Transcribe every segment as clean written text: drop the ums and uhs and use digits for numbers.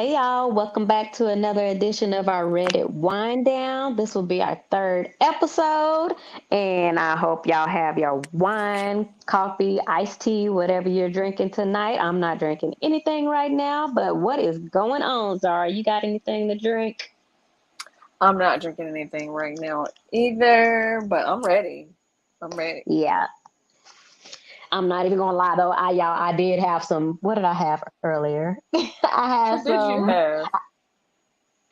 Hey y'all, welcome back to another edition of our Reddit Wind Down. This will be our third episode, and I hope y'all have your wine, coffee, iced tea, whatever you're drinking tonight. I'm not drinking anything right now, but what is going on, Zara? You got anything to drink? I'm not drinking anything right now either, but I'm ready. I'm ready. Yeah, I'm not even gonna lie though. I did have some. What did I have earlier? I had What did you some. have?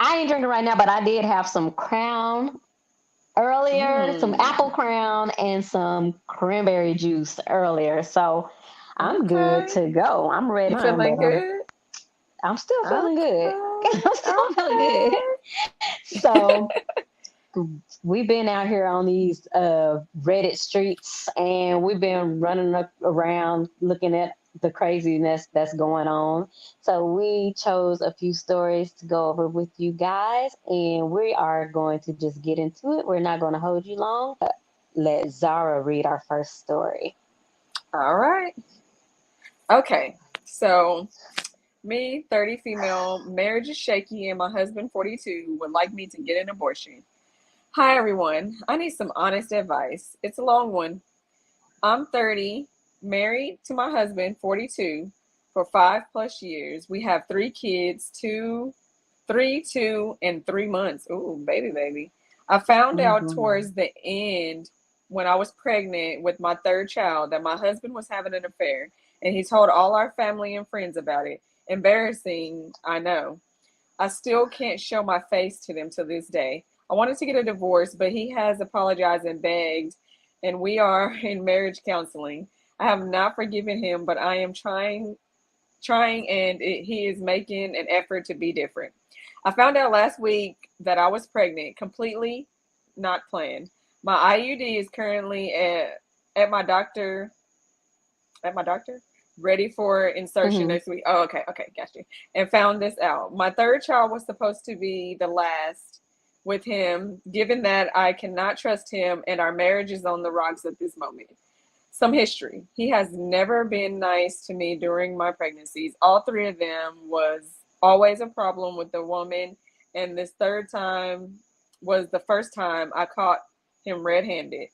I ain't drinking right now, but I did have some Crown earlier, some apple Mm, crown and some cranberry juice earlier. So I'm good okay. to go. I'm ready You for feeling them. good? I'm still feeling good. Okay. I'm still feeling good. Okay. So we've been out here on these Reddit streets and we've been running around looking at the craziness that's going on. So we chose a few stories to go over with you guys, and we are going to just get into it. We're not going to hold you long, but let Zara read our first story. All right. Okay. So, me, 30 female, marriage is shaky, and my husband, 42, would like me to get an abortion. Hi, everyone. I need some honest advice. It's a long one. I'm 30, married to my husband, 42, for 5 plus years. We have 3 kids, 2, 3, 2, and 3 months. Ooh, baby, baby. I found out Mm-hmm. towards the end when I was pregnant with my third child that my husband was having an affair, and he told all our family and friends about it. Embarrassing, I know. I still can't show my face to them to this day. I wanted to get a divorce, but he has apologized and begged, and we are in marriage counseling. I have not forgiven him, but I am trying, and he is making an effort to be different. I found out last week that I was pregnant, completely not planned. My IUD is currently at my doctor at my doctor, ready for insertion Mm-hmm. next week. Oh, okay, okay, got you. And found this out. My third child was supposed to be the last with him, given that I cannot trust him and our marriage is on the rocks at this moment. Some history. He has never been nice to me during my pregnancies. All three of them was always a problem with the woman, and this third time was the first time I caught him red-handed.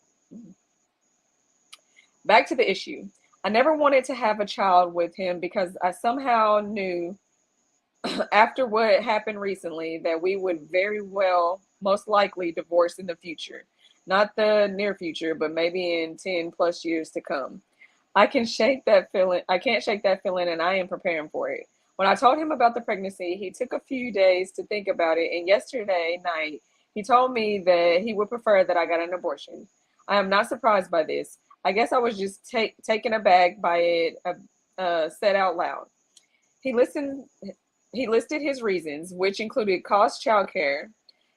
Back to the issue. I never wanted to have a child with him because I somehow knew after what happened recently that we would very well, most likely, divorce in the future. Not the near future, but maybe in 10 plus years to come. I can shake that feeling. I can't shake that feeling, and I am preparing for it. When I told him about the pregnancy, he took a few days to think about it, and yesterday night, he told me that he would prefer that I got an abortion. I am not surprised by this. I guess I was just taken aback by it said out loud. He listened. He listed his reasons, which included cost, childcare,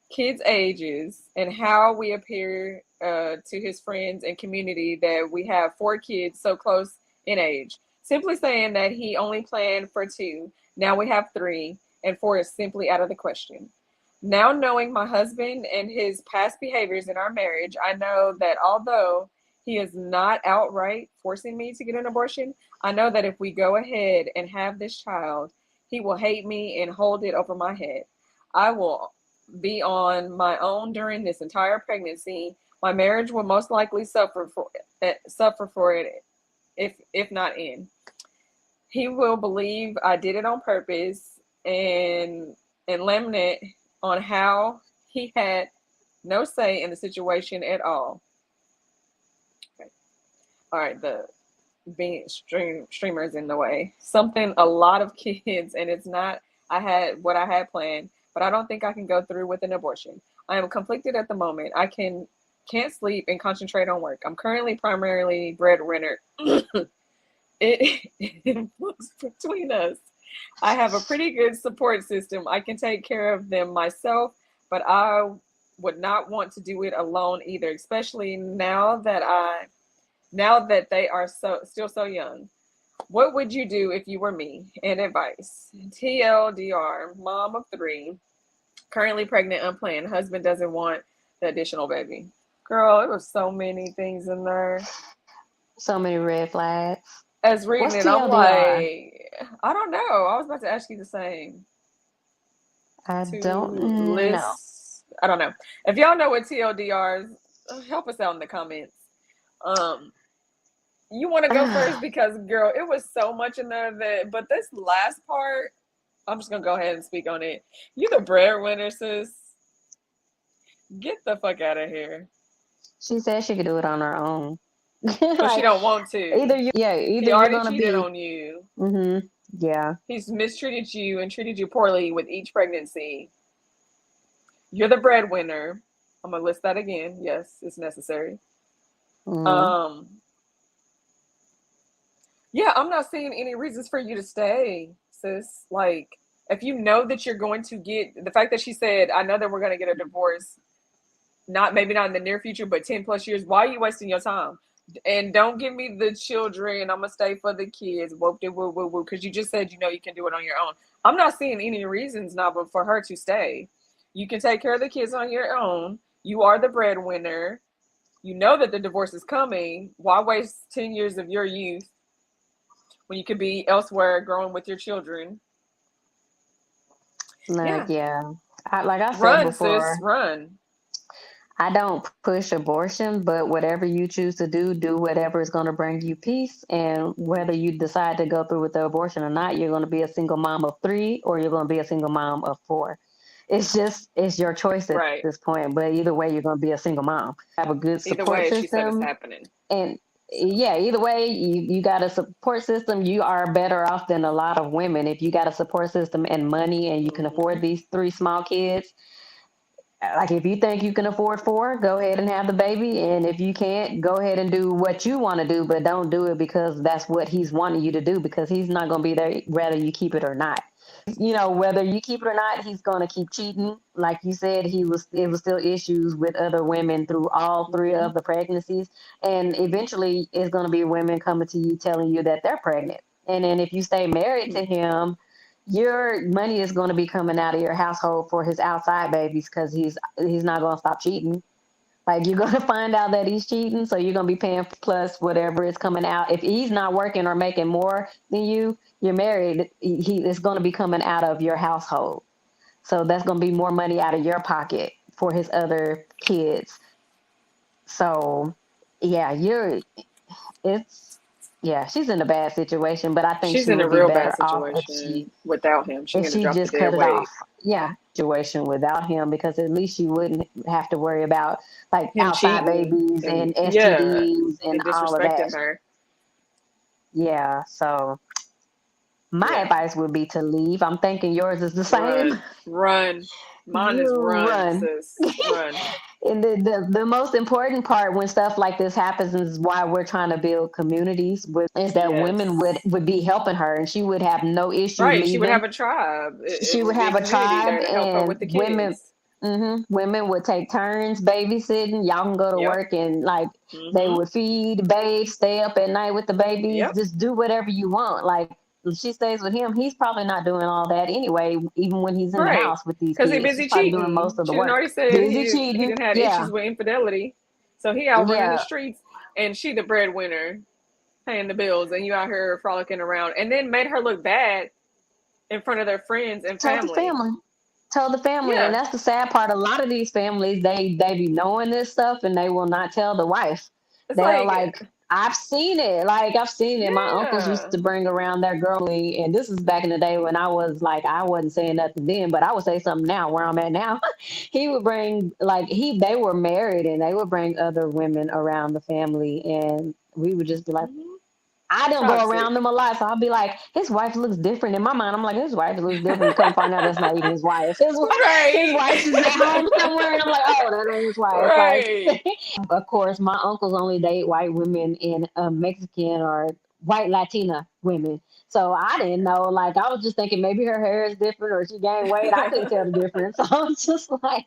kids' ages, and how we appear to his friends and community that we have 4 kids so close in age. Simply saying that he only planned for 2, now we have 3, and 4 is simply out of the question. Now, knowing my husband and his past behaviors in our marriage, I know that although he is not outright forcing me to get an abortion, I know that if we go ahead and have this child, he will hate me and hold it over my head. I will be on my own during this entire pregnancy. My marriage will most likely suffer for it if not end. He will believe I did it on purpose and laminate on how he had no say in the situation at all. Okay. All right, the being streamers in the way. Something a lot of kids, and it's not I had what I had planned, but I don't think I can go through with an abortion. I am conflicted at the moment. I can't sleep and concentrate on work. I'm currently primarily breadwinner. It looks between us. I have a pretty good support system. I can take care of them myself, but I would not want to do it alone either, especially now that they are still so young. What would you do if you were me? And advice. TLDR, mom of 3, currently pregnant, unplanned. Husband doesn't want the additional baby. Girl, it was so many things in there. So many red flags. As reading What's it, I'm TLDR? like, I don't know. I was about to ask you the same. I don't to know. list. I don't know. If y'all know what TLDR is, help us out in the comments. You want to go first because, girl, it was so much in there that. But this last part, I'm just gonna go ahead and speak on it. You the breadwinner, sis. Get the fuck out of here. She said she could do it on her own. But she Like don't want to. either you, yeah, He either you're already gonna cheated be, on you. yeah, He's mistreated you and treated you poorly with each pregnancy. You're the breadwinner. I'm gonna list that again. Yes, it's necessary. mm-hmm. Um, yeah, I'm not seeing any reasons for you to stay, sis. Like, if you know that you're going to get the fact that she said, I know that we're gonna get a divorce, not maybe not in the near future, but 10 plus years, why are you wasting your time? And don't give me the children. I'm gonna stay for the kids. Whoop de woo woo woo. Because you just said you know you can do it on your own. I'm not seeing any reasons now, but for her to stay. You can take care of the kids on your own. You are the breadwinner. You know that the divorce is coming. Why waste 10 years of your youth when you could be elsewhere growing with your children? Like Yeah. yeah. Like I said Run, sis. before, Run. I don't push abortion, but whatever you choose to do whatever is going to bring you peace. And whether you decide to go through with the abortion or not, you're going to be a single mom of 3 or you're going to be a single mom of 4. It's your choice at Right. this point. But either way, you're going to be a single mom. Have a good Either support way, she said it's system. happening. And yeah, either way, you got a support system. You are better off than a lot of women. If you got a support system and money and you can Mm-hmm. afford these 3 small kids, like if you think you can afford 4, go ahead and have the baby, and if you can't, go ahead and do what you want to do, but don't do it because that's what he's wanting you to do, because he's not going to be there whether you keep it or not. Whether you keep it or not, he's going to keep cheating. Like you said, it was still issues with other women through all 3 Mm-hmm. of the pregnancies, and eventually it's going to be women coming to you telling you that they're pregnant. And then if you stay married to him, your money is going to be coming out of your household for his outside babies, because he's not going to stop cheating. Like you're going to find out that he's cheating, so you're going to be paying plus whatever is coming out. If he's not working or making more than you're married. He is going to be coming out of your household, so that's going to be more money out of your pocket for his other kids. So yeah, it's yeah, she's in a bad situation, but I think She's she in a would be real better bad off if she situation without him. She if need to she drop the just dead cut it off. weight. Yeah, situation without him, because at least she wouldn't have to worry about like Him outside cheating babies and and yeah, STDs and and all of that. disrespecting her. Yeah, so my Yeah. advice would be to leave. I'm thinking yours is the same. Run. Run. Mine is You run, run. sis. Run. And the most important part when stuff like this happens, is why we're trying to build communities with, is that women Yes. would be helping her, and she would have no issue Right. She would have leaving. a tribe. It She would would be a have a community tribe, there to help her and with the kids. women would take turns babysitting. Y'all can go to Yep. work, and like they Mm-hmm. would feed, bathe, stay up at night with the babies, Yep. just do whatever you want. Like if she stays with him, he's probably not doing all that anyway, even when he's in the Right. house with these Because he kids. busy She's probably doing most cheating. of the She done work. already said Busy he cheating. done had Yeah. issues with infidelity. So he out running the Yeah. streets and she the breadwinner paying the bills and you out here frolicking around and then made her look bad in front of their friends and Told the family. family. Told the family. And Yeah. that's the sad part. A lot of these families, they be knowing this stuff, and they will not tell the wife. It's They'll like, like, I've seen it. Like I've seen it. My uncles used yeah. to bring around their girl, and this is back in the day when I was like, I wasn't saying nothing then, but I would say something now where I'm at now. He would bring, like, they were married, and they would bring other women around the family, and we would just be like, Mm-hmm. I don't go around Toxic. them a lot, so I'll be like, his wife looks different. In my mind, I'm like, his wife looks different. Come find out that's not even his wife. His Right. wife is at home somewhere, and I'm like, oh, that ain't his wife. Like, Right. of course, my uncles only date white women and Mexican or white Latina women. So I didn't know. Like, I was just thinking maybe her hair is different or she gained weight. I couldn't tell the difference. So I was just like,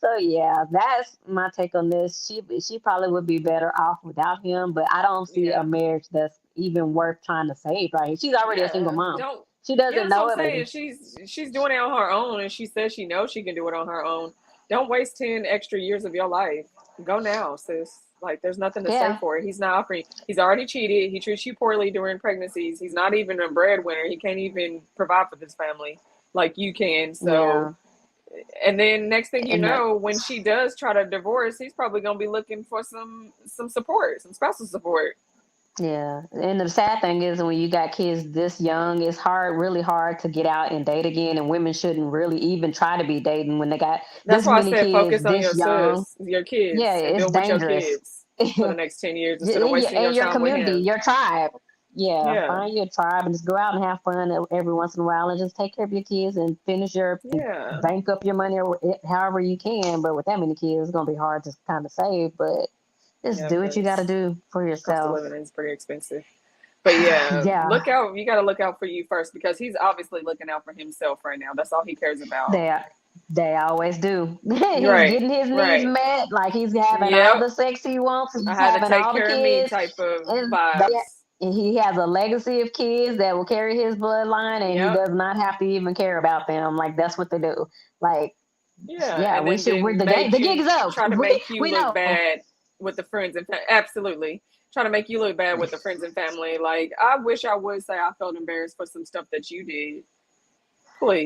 so yeah, that's my take on this. She probably would be better off without him, but I don't see a Yeah. marriage that's even worth trying to save right here. She's already a single Yeah. mom. Don't. She Yeah, doesn't that's what know I'm it, but saying. She's doing it on her own, and she says she knows she can do it on her own. Don't waste 10 extra years of your life. Go now, sis. Like, there's nothing to say yeah, for it. He's not offering. He's already cheated. He treats you poorly during pregnancies. He's not even a breadwinner. He can't even provide for this family. like you can. So, Yeah. and then next thing you And know, when she does try to divorce, he's probably gonna be looking for some support, some spousal support. yeah. And the sad thing is when you got kids this young, it's hard, really hard to get out and date again. And women shouldn't really even try to be dating when they got That's this why I many said kids focus on this your young. sis, your Yeah, kids, and it's build with your dangerous. kids for the next 10 years instead of wasting your And your time with community, him. your tribe. Yeah, Yeah, find your tribe and just go out and have fun every once in a while and just take care of your kids and finish your yeah, bank up your money or however you can. But with that many kids, it's gonna be hard to kind of save. But just yeah. do what you got to Because do for cost of yourself. living is pretty expensive. But yeah, Yeah, look out. You got to look out for you first because he's obviously looking out for himself right now. That's all he cares about. they they always do. He's Right, getting his needs right. met. Like he's having all Yep. the sex he wants. I He's had to having take all the care of me kids. type of And vibes. he has a legacy of kids that will carry his bloodline, and he Yep. does not have to even care about them. Like that's what they do. Like, Yeah, yeah, and we then should. We're then the game. make The gig you is up. try to make you We look know. bad with the friends and absolutely try to make you look bad with the friends and family. Like I wish I would say I felt embarrassed for some stuff that you did.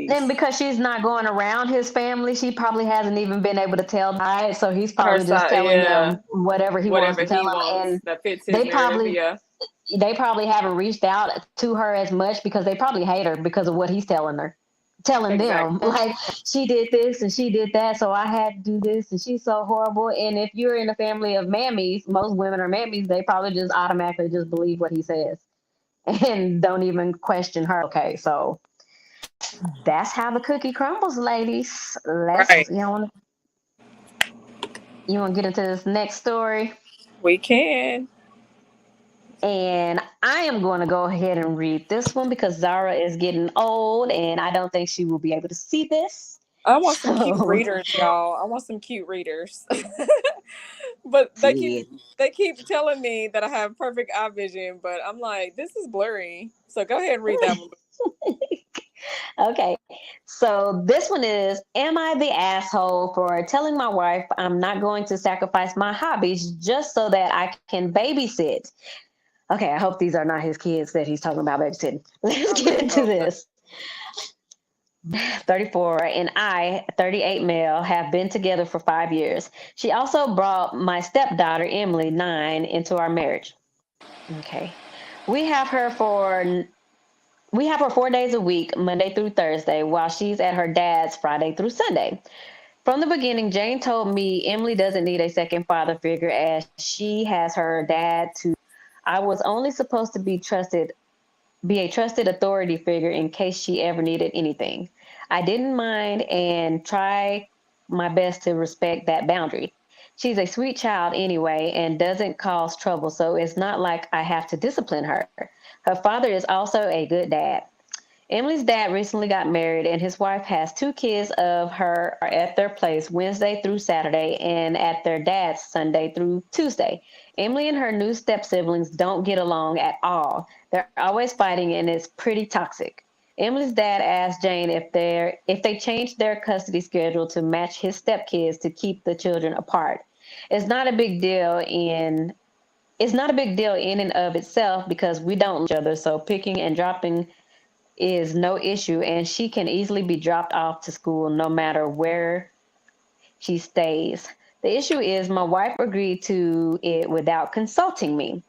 And Please, because she's not going around his family, she probably hasn't even been able to tell them. So he's her probably just side, telling yeah, them whatever he wants whatever to tell he them, wants and that fits his they narrative. probably Yeah, they probably haven't reached out to her as much because they probably hate her because of what he's telling her, telling them exactly. like she did this and she did that, so I had to do this and she's so horrible. And if you're in a family of mammies, most women are mammies, they probably just automatically just believe what he says and don't even question her. Okay, so that's how the cookie crumbles, ladies. Right. Let's you want to get into this next story. We can. And I am going to go ahead and read this one because Zara is getting old and I don't think she will be able to see this. I want some cute So, readers, y'all. I want some cute readers. But yeah. they keep telling me that I have perfect eye vision, but I'm like, this is blurry. So go ahead and read that one. Okay. So, this one is: am I the asshole for telling my wife I'm not going to sacrifice my hobbies just so that I can babysit? Okay, I hope these are not his kids that he's talking about babysitting. Let's I get really into hope not. this. 34 and I, 38 male, have been together for 5 years. She also brought my stepdaughter, Emily, 9, into our marriage. Okay. We have her for we have her 4 days a week, Monday through Thursday, while she's at her dad's Friday through Sunday. From the beginning, Jane told me Emily doesn't need a second father figure as she has her dad to. I was only supposed to be a trusted authority figure in case she ever needed anything. I didn't mind and try my best to respect that boundary. She's a sweet child anyway and doesn't cause trouble, so it's not like I have to discipline her. Her father is also a good dad. Emily's dad recently got married, and his wife has 2 kids of her are at their place Wednesday through Saturday and at their dad's Sunday through Tuesday. Emily and her new step siblings don't get along at all. They're always fighting, and it's pretty toxic. Emily's dad asked Jane if they changed their custody schedule to match his stepkids to keep the children apart. It's not a big deal in it's not a big deal in and of itself because we don't love each other, so picking and dropping is no issue, and she can easily be dropped off to school no matter where she stays. The issue is my wife agreed to it without consulting me.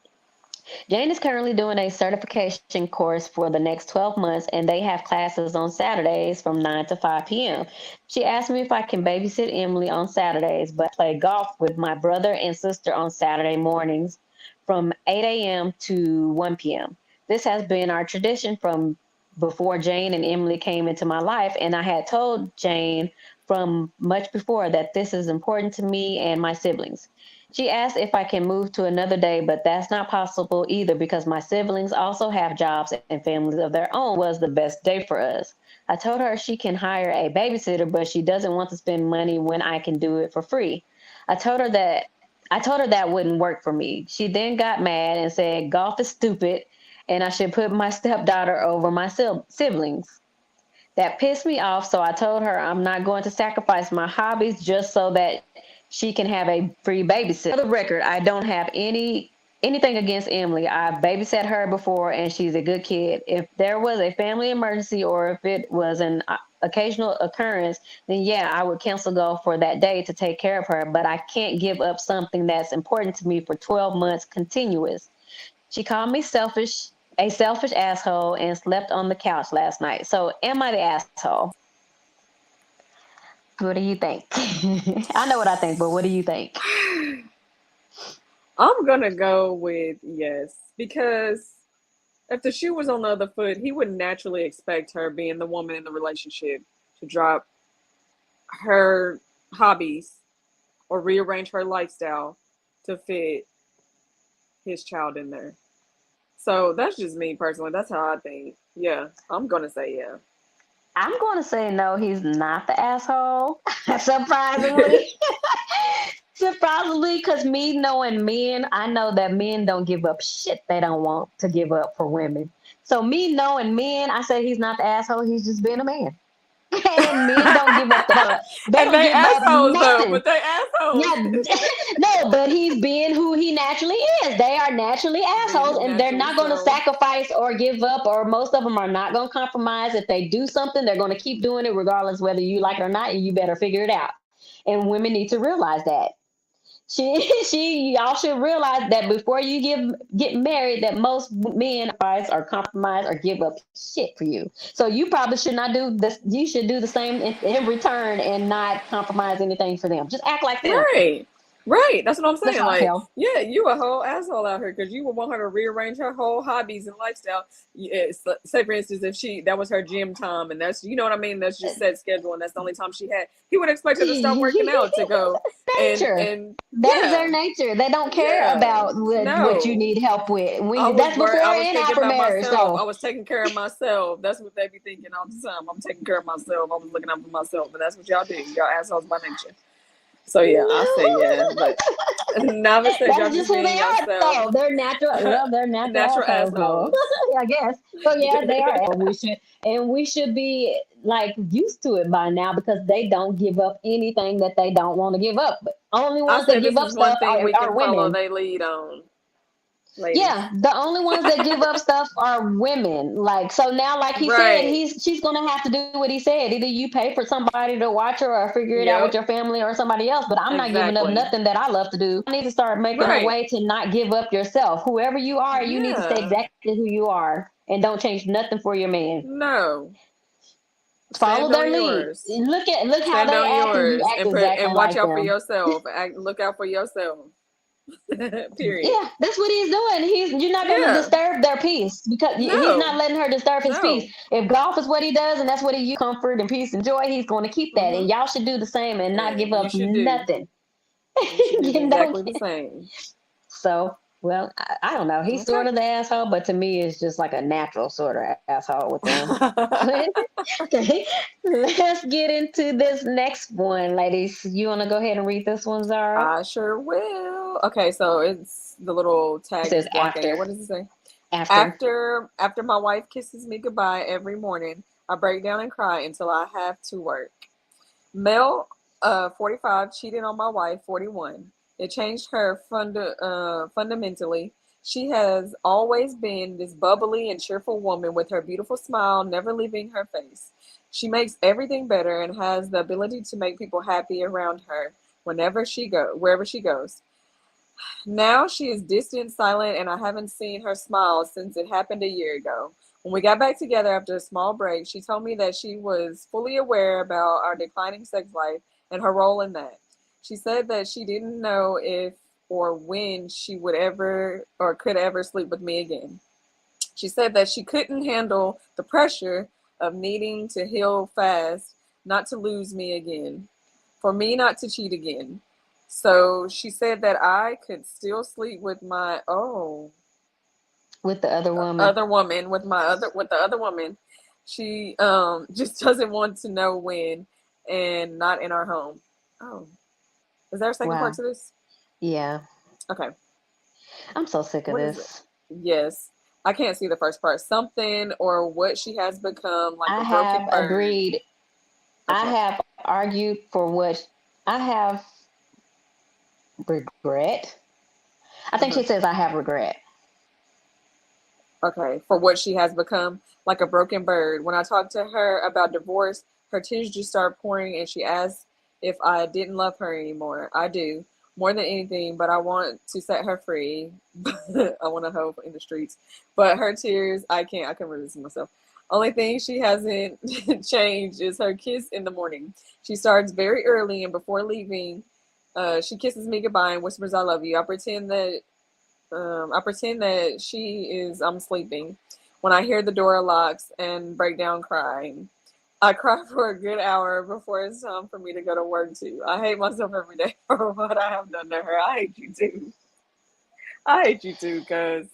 Jane is currently doing a certification course for the next 12 months, and they have classes on Saturdays from 9 to 5 p.m. She asked me if I can babysit Emily on Saturdays, but play golf with my brother and sister on Saturday mornings from 8 a.m. to 1 p.m. This has been our tradition from before Jane and Emily came into my life, and I had told Jane from much before that this is important to me and my siblings. She asked if I can move to another day, but that's not possible either because my siblings also have jobs and families of their own. Was the best day for us. I told her she can hire a babysitter, but she doesn't want to spend money when I can do it for free. I told her that I told her that wouldn't work for me. She then got mad and said golf is stupid and I should put my stepdaughter over my siblings. That pissed me off, so I told her I'm not going to sacrifice my hobbies just so that she can have a free babysitter. For the record, I don't have any. anything against Emily. I babysat her before, and she's a good kid. If there was a family emergency or if it was an occasional occurrence, then yeah, I would cancel golf for that day to take care of her. But I can't give up something that's important to me for 12 months continuous. She called me selfish, a selfish asshole, and slept on the couch last night. So am I the asshole? What do you think? I know what I think, but what do you think? I'm gonna go with yes because if the shoe was on the other foot, he would naturally expect her, being the woman in the relationship, to drop her hobbies or rearrange her lifestyle to fit his child in there. So that's just me personally. That's how I think. Yeah, I'm gonna say yeah. I'm going to say no, he's not the asshole. Surprisingly. Surprisingly, because me knowing men, I know that men don't give up shit they don't want to give up for women. So me knowing men, I say he's not the asshole. He's just being a man. And men don't give up the fuck. They And don't they give up assholes though, nothing. but they assholes. Yeah, no, but he's being who he naturally is. They are naturally Being assholes, his and they're natural not going to self. sacrifice or give up, or most of them are not going to compromise. If they do something, they're going to keep doing it regardless whether you like it or not, and you better figure it out. And women need to realize that. Y'all should realize that before you get married, that most men or compromise or give up shit for you. So you probably should not do this. You should do the same in return and not compromise anything for them. Just act like them. Right. Right. That's what I'm That's saying. how I Like, feel. yeah, you a whole asshole out here because you would want her to rearrange her whole hobbies and lifestyle. Yeah, say for instance, if that was her gym time and that's what I mean, that's just set schedule and that's the only time she had. He would expect her to stop working out to go Nature. and That is their yeah, nature. They don't care yeah. about what you No. need help with. That's before I was and thinking after about marriage. myself. I So was taking care of myself. That's what they be thinking all the time. I'm taking care of myself. I was looking out for myself. But that's what y'all do. Y'all assholes by nature. So yeah, I say yeah. But Nava said y'all that's just just who being they are, yourself. though. They're natural. Well, they're natural Natural assholes, though. assholes. I guess. So yeah, they are. We should be like used to it by now because they don't give up anything that they don't want to give up. But only I ones that said give this up is one stuff thing we are can follow women. they lead on, ladies. Yeah, the only ones that give up stuff are women. Like so now, like he said, Right. she's gonna have to do what he said. Either you pay for somebody to watch her or figure it out with Yep. your family or somebody else. But I'm not giving up Exactly. nothing that I love to do. I need to start making a Right. way to not give up yourself. Whoever you are, you need to stay Yeah. exactly who you are and don't change nothing for your man. No. Follow Stand their on lead. yours. Look how Stand they on act, and you yours act and exactly watch like out for them. yourself. Look out for yourself. Period. Yeah, that's what he's doing. You're not going to Yeah. disturb their peace because he's not No. letting her disturb his peace. No. If golf is what he does and that's what he uses comfort and peace and joy, he's going to keep that. And Mm-hmm. y'all should do the same and not give And you up should do. nothing. You should do You don't. exactly the same. So, well, I don't know. He's Okay. sort of the asshole, but to me, it's just like a natural sort of asshole with them. Okay, let's get into this next one, ladies. You want to go ahead and read this one, Zara? I sure will. Okay, so it's the little It tag says is blockaded. after. What does it say? After. After my wife kisses me goodbye every morning, I break down and cry until I have to work. Male, 45, cheated on my wife, 41. It changed her fundamentally. She has always been this bubbly and cheerful woman with her beautiful smile never leaving her face. She makes everything better and has the ability to make people happy around her wherever she goes. Now she is distant, silent, and I haven't seen her smile since it happened a year ago. When we got back together after a small break, she told me that she was fully aware about our declining sex life and her role in that. She said that she didn't know if or when she would ever or could ever sleep with me again. She said that she couldn't handle the pressure of needing to heal fast, not to lose me again, for me not to cheat again. So she said that I could still sleep with my With the other woman. other woman with the other woman. She just doesn't want to know when and not in our home. Oh, is there a second part Wow. to this? Yeah. Okay. I'm so sick of What is it? this. Yes. I can't see the first part. Something or what she has become like I a have broken bird. agreed. I Okay. have argued for what I have regret. I think Uh-huh. she says I have regret. Okay, for what she has become, like a broken bird. When I talk to her about divorce, her tears just start pouring, and she asks if I didn't love her anymore. I do, more than anything, but I want to set her free. I want to help in the streets. But her tears, I can resist myself. Only thing she hasn't changed is her kiss in the morning. She starts very early, and before leaving, she kisses me goodbye and whispers, I love you. I pretend that I'm sleeping. When I hear the door locks and break down crying, I cry for a good hour before it's time for me to go to work too. I hate myself every day for what I have done to her. I hate you too. I hate you too, cuz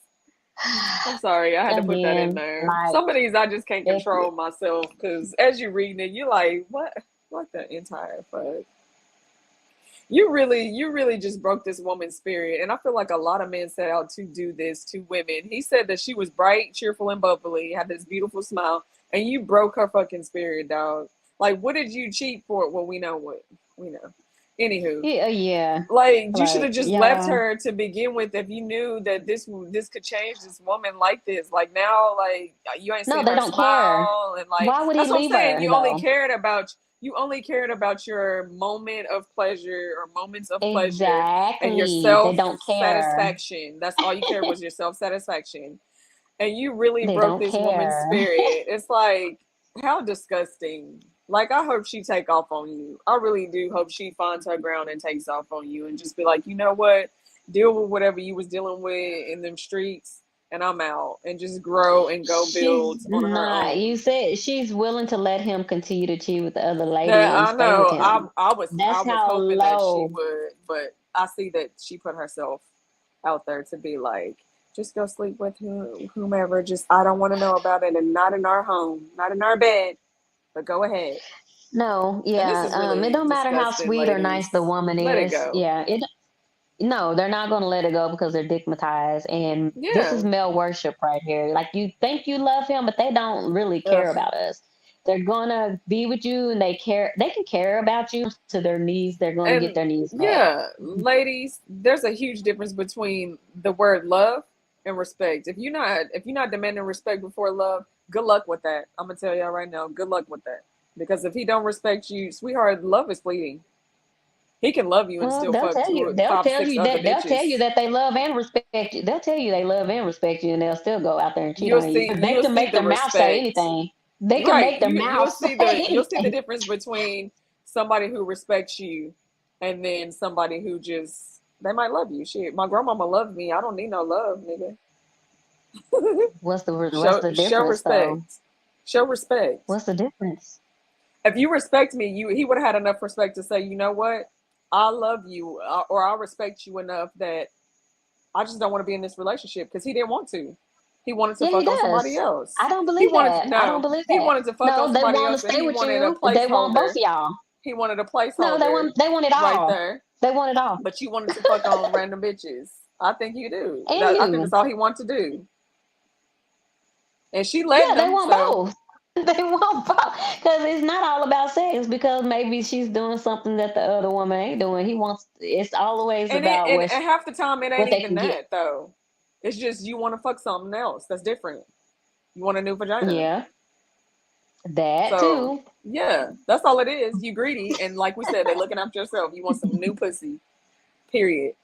I'm sorry, I had to put that in Again, there. like Some of these I just can't if control myself because as you reading it, you're like, what the entire fuck? You really just broke this woman's spirit, and I feel like a lot of men set out to do this to women. He said that she was bright, cheerful, and bubbly, had this beautiful smile, and you broke her fucking spirit, dog. Like, what did you cheat for? Well, we know what we know. Anywho, yeah, yeah, like you should have like just left y'all. her to begin with if you knew that this could change this woman like this. Like now, like you ain't No, seen they her don't care. smile, and like Why would he that's what I'm leave saying. her though? You only cared about your moment of pleasure or moments of pleasure and your Exactly. They self don't care. satisfaction. That's all you cared was your self satisfaction, and you really They broke don't this woman's care. spirit. It's like how disgusting. Like I hope she take off on you. I really do hope she finds her ground and takes off on you and just be like, you know what? Deal with whatever you was dealing with in them streets and I'm out and just grow and go She's build on her not. You own. said she's willing to let him continue to cheat with the other lady That and I stay with know. him. I That's was how hoping that she low. would, but I see that she put herself out there to be like, just go sleep with whomever. Just I don't want to know about it, and not in our home, not in our bed. But go ahead. No, And this yeah. is It really don't matter how disgusting, sweet or nice the ladies. woman Let it is. go. Yeah, it no, they're not gonna let it go because they're digmatized. And this is Yeah. male worship right here. Like you think you love him, but they don't really care Ugh. about us. They're gonna be with you and they can care about you to their needs, they're gonna get And their needs met. yeah, ladies, there's a huge difference between the word love and respect. If you're not demanding respect before love, good luck with that. I'm gonna tell y'all right now, good luck with that. Because if he don't respect you, sweetheart, love is fleeting. He can love you and Well, still fuck they'll five, tell six you other that bitches. they love and respect you. They'll tell you they love and respect you, and they'll still go out there and cheat on you. They You'll can see make the their mouth say respect. anything. They can Right. make their mouth say You'll see the anything. difference between somebody who respects you and then somebody who just they might love you. Shit, my grandmama loved me. I don't need no love, nigga. What's the Show difference though? respect. Show respect. What's the difference? If you respect me, you he would have had enough respect to say, you know what, I love you, or I respect you enough that I just don't want to be in this relationship because he didn't want to. He wanted to Yeah, he fuck on somebody does. I else. don't believe that. I don't believe He that. wanted to fuck on No, they somebody want to else, and stay he with wanted a you. They want both placeholder. of y'all. He wanted a No, placeholder they want it right all. there. They want it all. But you wanted to fuck on random bitches. I think you do. And I think that's you. all he wanted to do. And she letting Yeah, they him. want So both. They want both. Because it's not all about sex, because maybe she's doing something that the other woman ain't doing. It's always about and half the time it ain't what they even can get. that though. It's just you want to fuck something else. That's different. You want a new vagina. Yeah, that So too. yeah, that's all it is. You greedy, and like we said, they looking after yourself. You want some new pussy. Period.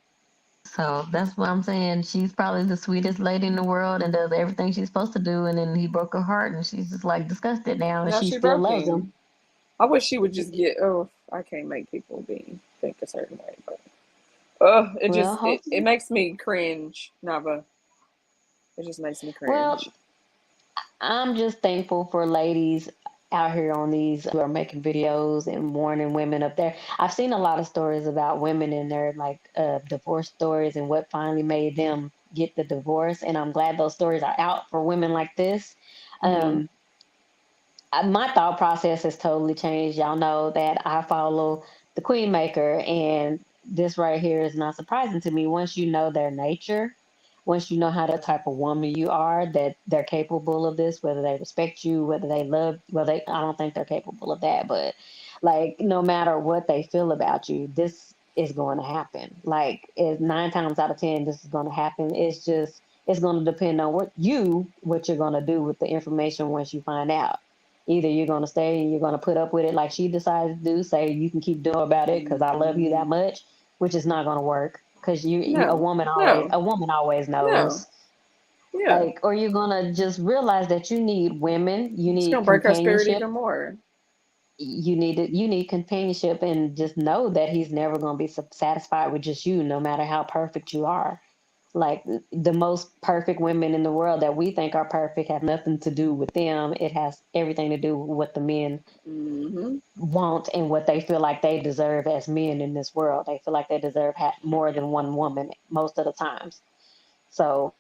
So that's what I'm saying. She's probably the sweetest lady in the world and does everything she's supposed to do. And then he broke her heart, and she's just like disgusted now, and Now she she still broke loves him. him. I wish she would just get. Oh, I can't make people be think a certain way, but Well, it hopefully. makes me cringe, Nava. It just makes me Well, cringe. I'm just thankful for ladies out here on these who are making videos and warning women up there. I've seen a lot of stories about women and their like divorce stories and what finally made them get the divorce. And I'm glad those stories are out for women like this. Hmm. Um, my thought process has totally changed. Y'all know that I follow the Queen Maker, and this right here is not surprising to me. Once you know their nature, once you know how the type of woman you are, that they're capable of this, whether they respect you, whether they love, well, I don't think they're capable of that, but like no matter what they feel about you, this it's going to happen. Like, 9 times out of 10, this is going to happen. It's going to depend on what you're going to do with the information once you find out. Either you're going to stay and you're going to put up with it like she decided to do, say you can keep doing about it because I love you that Mm-hmm. much, which is not going to work because a No, woman always no, no. knows. Yeah, Like, or you're going to just realize that you need women, you it's gonna need break her spirit companionship, even more. you need companionship, and just know that he's never going to be satisfied with just you, no matter how perfect you are. Like, the most perfect women in the world that we think are perfect have nothing to do with them. It has everything to do with what the men Mm-hmm. want and what they feel like they deserve as men in this world. They feel like they deserve more than one woman most of the times. So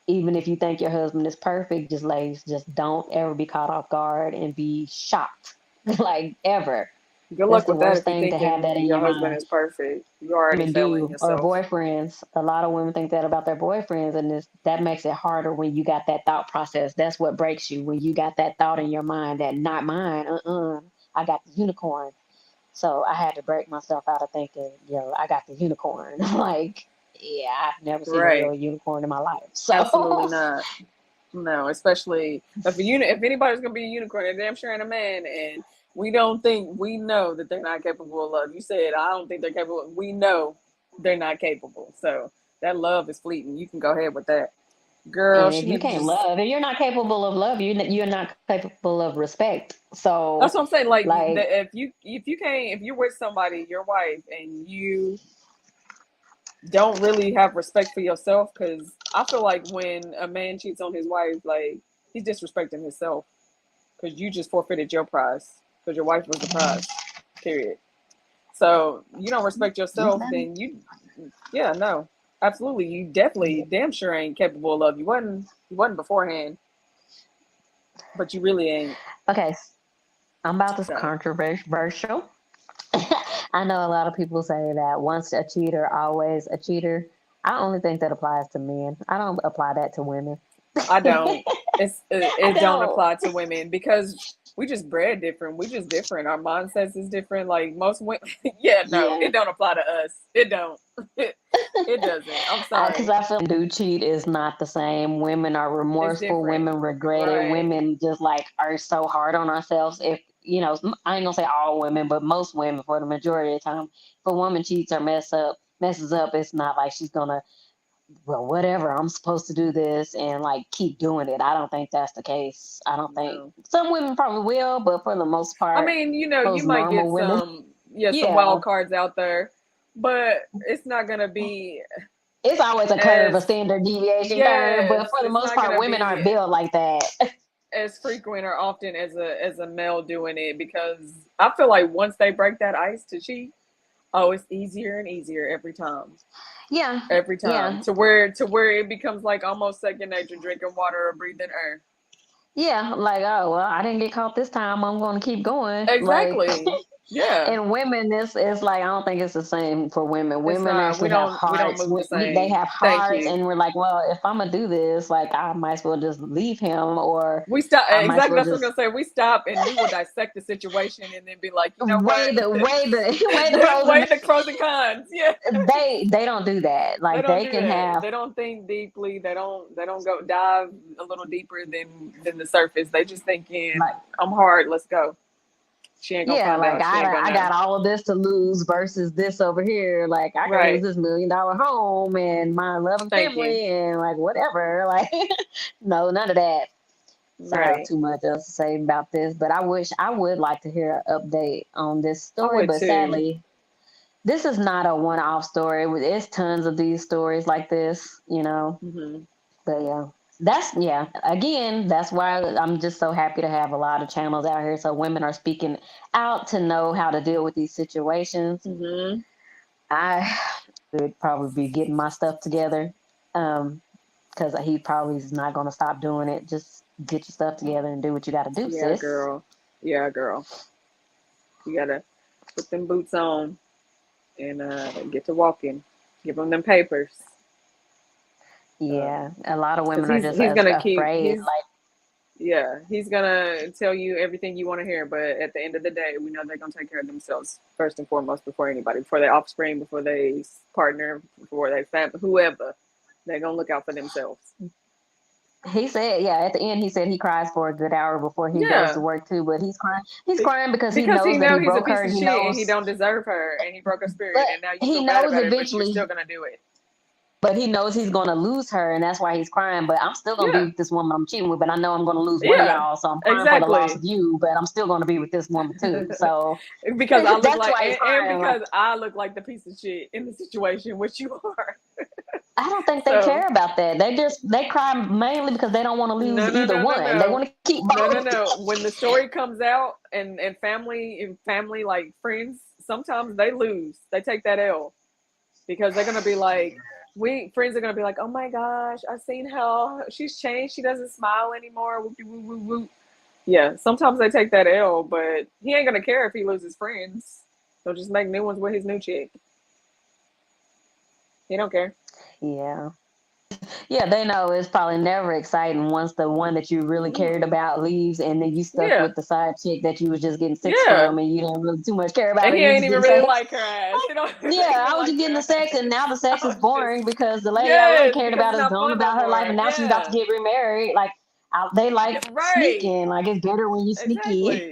even if you think your husband is perfect, just ladies, just don't ever be caught off guard and be shocked, like, ever. Good That's luck the with that worst if you're thing to have that thinking in your your husband mind. is perfect. You're already Women failing do, or yourself. boyfriends. A lot of women think that about their boyfriends, and that makes it harder when you got that thought process. That's what breaks you, when you got that thought in your mind that not mine. I got the unicorn. So I had to break myself out of thinking, I got the unicorn. Like, yeah, I've never seen a real Right. unicorn in my life. Absolutely So, not. No, especially if anybody's gonna be a unicorn, they're damn sure ain't a man, and we know that they're not capable of love. You said I don't think they're capable. We know they're not capable. So that love is fleeting. You can go ahead with that, girl. and She if you need to can't just. love, if you're not capable of love, you're not capable of respect. That's So, what I'm saying. Like like, if you can't if you're with somebody, your wife, and you don't really have respect for yourself, because I feel like when a man cheats on his wife, like he's disrespecting himself because you just forfeited your prize because your wife was the prize. Period. So you don't respect just yourself, let me. then yeah, no, absolutely, you definitely damn sure ain't capable of love. You wasn't beforehand, but you really ain't. Okay, I'm about this So controversial. I know a lot of people say that once a cheater, always a cheater. I only think that applies to men. I don't apply that to women. I don't. I It don't don't. apply to women because we just bred different. We just different. Our mindsets is different. Like most women, yeah, no, Yeah. it don't apply to us. It don't. It doesn't. I'm Because sorry. I feel do cheat is not the same. Women are It's remorseful. different. Women regret it. Right. Women just like are so hard on ourselves. If I ain't gonna say all women, but most women, for the majority of the time, if a woman cheats or messes up, it's not like she's gonna, well, whatever. I'm supposed to do this and like keep doing it. I don't think that's the case. I don't think No. some women probably will, but for the most I part, mean, you most might normal get women, some yeah, wild cards out there, but it's not gonna be it's always a curve, a as standard deviation curve. But yes, for the it's most not part, gonna women aren't be built like that. as frequent or often as a male doing it because I feel like once they break that ice to cheat, oh, it's easier and easier every time. Yeah, Every time. yeah, To where it becomes like almost second nature drinking water or breathing air. yeah. Like, oh well, I didn't get caught this time. I'm going to keep going. Like, Exactly. Yeah. and women, this is like, I don't think it's the same for women. It's Women not. We actually have don't we don't hearts. move the They same. have Thank hearts, you. and we're like, well, if I'm gonna do this, like, I might as well just leave him, or We stop I might as exactly well that's what I was just gonna say. We stop and we will dissect the situation and then be like, you know what? weigh the weigh the pros and Weigh the pros and cons. Yeah. they don't do that. They Like, don't they do can that. have They don't think deeply. They don't go dive a little deeper than the surface. They just thinking, like, I'm hard, let's go. She ain't gonna yeah, find like, out. She ain't gonna I know. got all of this to lose versus this over here. Like, I can lose Right. this $1 million home and my loving Thank you. family and like whatever. Like, no, none of that. So I have Right. too much else to say about this, but I would like to hear an update on this I story. would But too. sadly, this is not a one-off story. It's tons of these stories like this. Hmm. But yeah, yeah. Again, that's why I'm just so happy to have a lot of channels out here, so women are speaking out to know how to deal with these situations. Hmm. I would probably be getting my stuff together, because he probably is not going to stop doing it. Just get your stuff together and do what you got to do, Yeah, sis. girl. Yeah, girl. You gotta put them boots on and get to walking. Give them them papers. Yeah, a lot of Because women are just he's as gonna keep afraid. he's Like, Yeah, he's gonna tell you everything you want to hear, but at the end of the day, we know they're gonna take care of themselves first and foremost before anybody, before their offspring, before they partner, before they family, whoever. They're gonna look out for themselves. He said, yeah, at the end, he said he cries for a good hour before he goes to Yeah, work too, but he's crying. He's crying because he because he knows that know he he's a broke piece her. of He shit and he knows, don't deserve her and he broke her but spirit and now you he feel bad knows about it, but you're still eventually, gonna do it. but he knows he's going to lose her, and that's why he's crying. But I'm still going to be Yeah, with this woman I'm cheating with, but I know I'm going to lose one of yeah, y'all, so I'm crying for the loss of exactly. you, but I'm still going to be with this woman too. So Because I look that's like why he's and crying. Like, because I look like the piece of shit in the situation, which you are. I don't think they So care about that. They cry mainly because they don't want to lose no, no, either no, no, one. They no, want to keep no, no, both. no. When the story comes out and family like friends, sometimes they lose. They take that L because they're gonna be like, we friends are gonna be like, oh my gosh, I've seen how she's changed. She doesn't smile anymore. Whoop, whoop, whoop, whoop. Yeah, sometimes they take that L, but he ain't gonna care if he loses friends. He'll just make new ones with his new chick. He don't care. Yeah. Yeah, they know it's probably never exciting once the one that you really cared Mm-mm. about leaves, and then you stuck Yeah, with the side chick that you was just getting sex yeah. from, and you didn't really too much care about And her. he You ain't just even getting really sex. like her ass. He don't Yeah, I even was just like getting her the sex, ass. and now the sex I is was just boring because the lady I really yes, cared because about it's is not going fun no about her life, more. and now she's about to Yeah, get remarried. Like, they yeah, like right, sneaking. Like, it's better when you sneaky. exactly,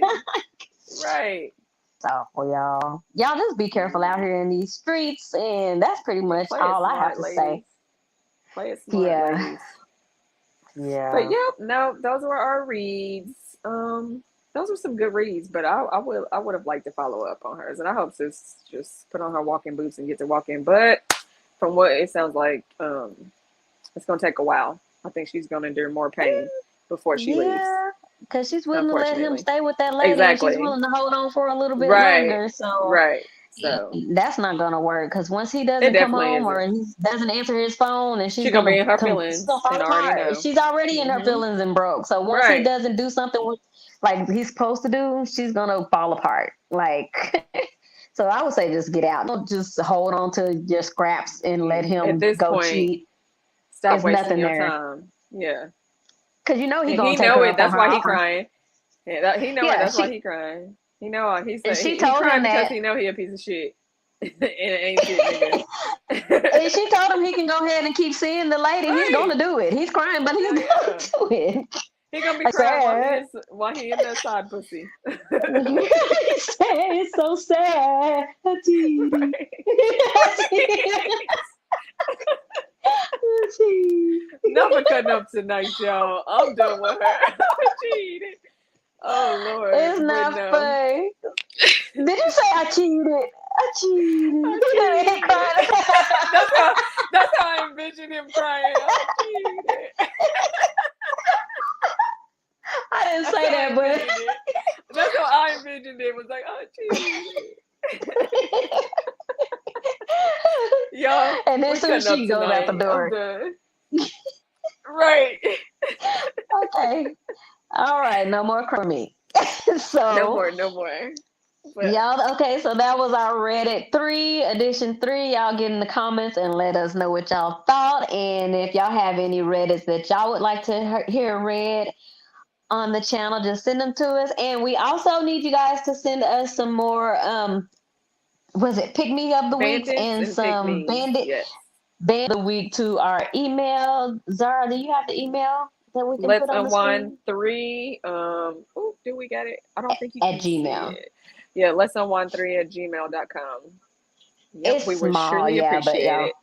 right. So, for y'all just be careful out here in these streets, and that's pretty much Play it all I have smart, to say. ladies. Play it smart, Yeah, ladies. But yeah. yep, no, those were our reads. Those were some good reads, but I would have liked to follow up on hers, and I hope sis just put on her walking boots and get to walking. But from what it sounds like, it's gonna take a while. I think she's gonna endure more pain before she leaves. Yeah, because she's willing to let him Unfortunately, stay with that lady, and she's exactly. willing to hold on for a little bit Right, longer. So right. So that's not gonna work. Because once he it doesn't come definitely home or isn't. he doesn't answer his phone, and She's gonna be in her she's gonna feelings fall and already apart. know. She's already in her Hmm. feelings and broke. So once he Right. doesn't do something like he's supposed to do, she's gonna fall apart. Like, so I would say just get out. Don't just hold on to your scraps and let At him this go point, cheat. stop It's wasting nothing your there. time. Yeah. Cause he And he gonna take know her it. up on That's her why he offer. crying. Yeah, he know it. Yeah, That's why he crying. He know she he told him crying because that. he know he a piece of shit and ain't shit nigga. And she told him he can go ahead and keep seeing the lady. He's going Right. to do it. He's crying, but he's Hell going yeah. to do it. He gonna be I crying said, while he in that side pussy. he said, it's so sad. Auntie. Right. Right. Never cutting up tonight, y'all. I'm done with her. Cheated. Oh Lord. It's But not no. funny. Did you say I cheated? I cheated. I He cheated. cried. That's how I envisioned him crying. I cheated. I didn't That's say how I that, but envisioned it. That's how I envisioned it. Was like, I cheated. Y'all, and then we soon cutting up she goes out the tonight. I'm door. done. Right. Okay. All right. No more for me. No So more, no more. But y'all, okay, so that was our Reddit 3, edition 3. Y'all get in the comments and let us know what y'all thought. And if y'all have any Reddits that y'all would like to hear read on the channel, just send them to us. And we also need you guys to send us some more, was it Pick Me of the Weeks bandits and and pick some me's. Yes. Band of the Week to our email. Zara, do you have the email that we can Let's put on the unwind screen? three. Oh, do we got it? I don't think you At can see Gmail. it. Yeah, let's unwind three at gmail.com. Yep, It's we would small, surely yeah, but appreciate y'all it.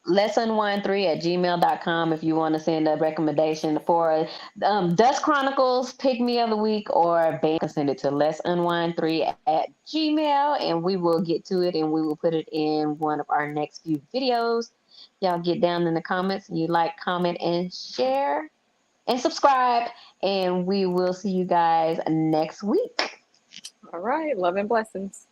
let's unwind3 at gmail.com if you want to send a recommendation for Dust Chronicles, Pick Me of the Week, or Band, can send it to let's unwind3 at gmail, and we will get to it and we will put it in one of our next few videos. Y'all get down in the comments and you like, comment, and share and subscribe, and we will see you guys next week. All right, love and blessings.